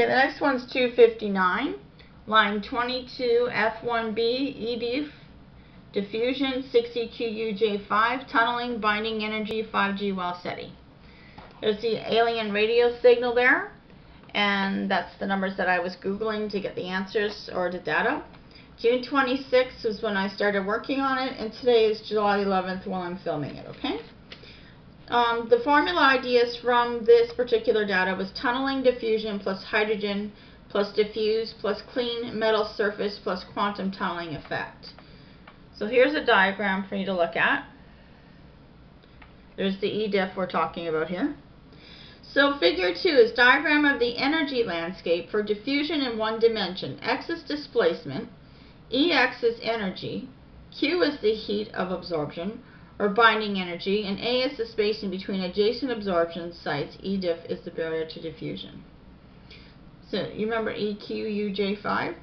Okay, the next one's 259, line 22f1b Ediff Diffusion 6EQUJ5, tunneling, binding energy, 5G Wow Seti. There's the alien radio signal there, and that's the numbers that I was Googling to get the answers or the data. June 26th was when I started working on it, and today is July 11th while I'm filming it, okay? The formula ideas from this particular data was tunneling diffusion plus hydrogen plus diffuse plus clean metal surface plus quantum tunneling effect. So here's a diagram for you to look at. There's the Ediff we're talking about here. So figure 2 is diagram of the energy landscape for diffusion in one dimension. X is displacement, EX is energy, Q is the heat of absorption or binding energy, and A is the spacing between adjacent absorption sites. Ediff is the barrier to diffusion. So you remember EQUJ5?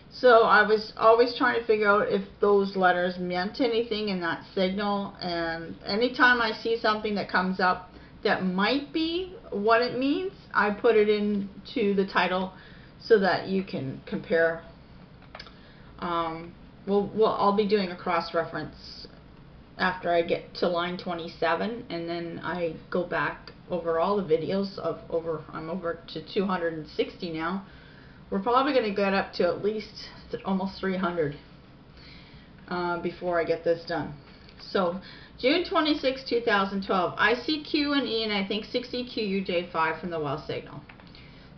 So I was always trying to figure out if those letters meant anything in that signal, and anytime I see something that comes up that might be what it means, I put it into the title so that you can compare. I'll be doing a cross-reference after I get to line 27, and then I go back over all the videos of I'm over to 260 now. We're probably going to get up to at least almost 300 before I get this done. So June 26, 2012, I see Q and E, and I think 6EQUJ5 from the Wow signal.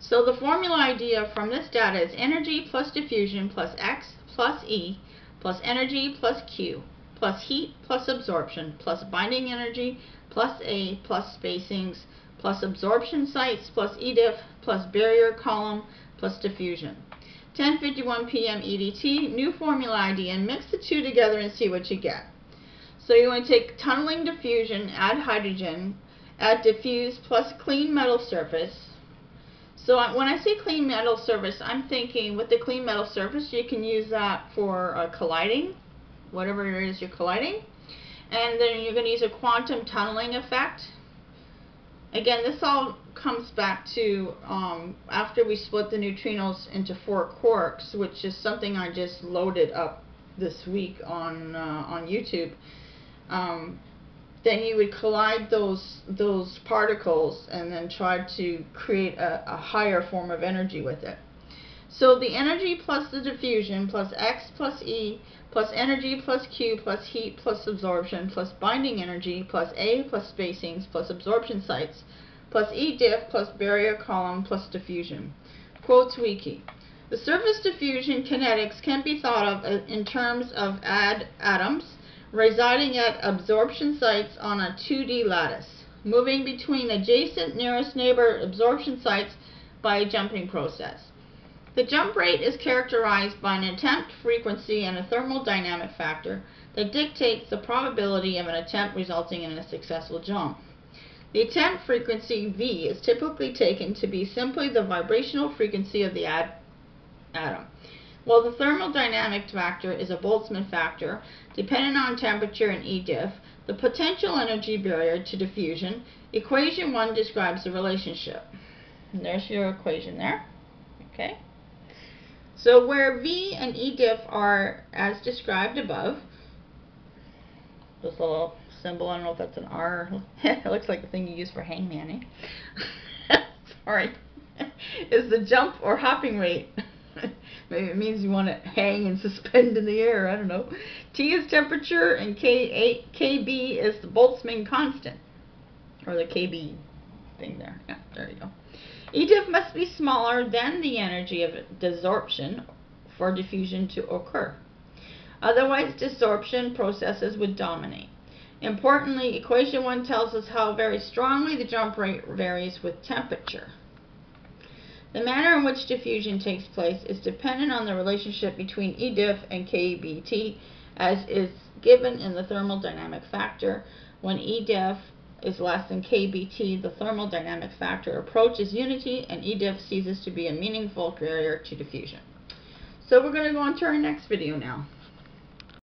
So the formula idea from this data is energy plus diffusion plus X plus E plus energy plus Q plus heat plus absorption plus binding energy plus A plus spacings plus absorption sites plus Ediff plus barrier column plus diffusion. 10:51 p.m. EDT, new formula idea, and mix the two together and see what you get. So you want to take tunneling diffusion, add hydrogen, add diffuse plus clean metal surface. So when I say clean metal surface, I'm thinking with the clean metal surface you can use that for colliding, whatever it is you're colliding. And then you're going to use a quantum tunneling effect. Again, this all comes back to after we split the neutrinos into 4 quarks, which is something I just loaded up this week on YouTube. Then you would collide those particles and then try to create a higher form of energy with it. So the energy plus the diffusion plus X plus E plus energy plus Q plus heat plus absorption plus binding energy plus A plus spacings plus absorption sites plus Ediff plus barrier column plus diffusion. Quotes wiki. The surface diffusion kinetics can be thought of in terms of atoms residing at absorption sites on a 2D lattice, moving between adjacent nearest neighbor absorption sites by a jumping process. The jump rate is characterized by an attempt frequency and a thermodynamic factor that dictates the probability of an attempt resulting in a successful jump. The attempt frequency V is typically taken to be simply the vibrational frequency of the atom, while the thermodynamic factor is a Boltzmann factor dependent on temperature and Ediff, the potential energy barrier to diffusion. Equation 1 describes the relationship. And there's your equation there. Okay. So where V and Ediff are as described above, this little symbol, I don't know if that's an R, it looks like the thing you use for hangman, eh? Sorry, is the jump or hopping rate. Maybe it means you want to hang and suspend in the air, I don't know. T is temperature, and KB is the Boltzmann constant, or the KB thing there. Yeah, there you go. Ediff must be smaller than the energy of desorption for diffusion to occur. Otherwise, desorption processes would dominate. Importantly, equation 1 tells us how very strongly the jump rate varies with temperature. The manner in which diffusion takes place is dependent on the relationship between Ediff and KBT, as is given in the thermodynamic factor. When Ediff is less than KBT, the thermodynamic factor approaches unity, and Ediff ceases to be a meaningful barrier to diffusion. So we're going to go on to our next video now.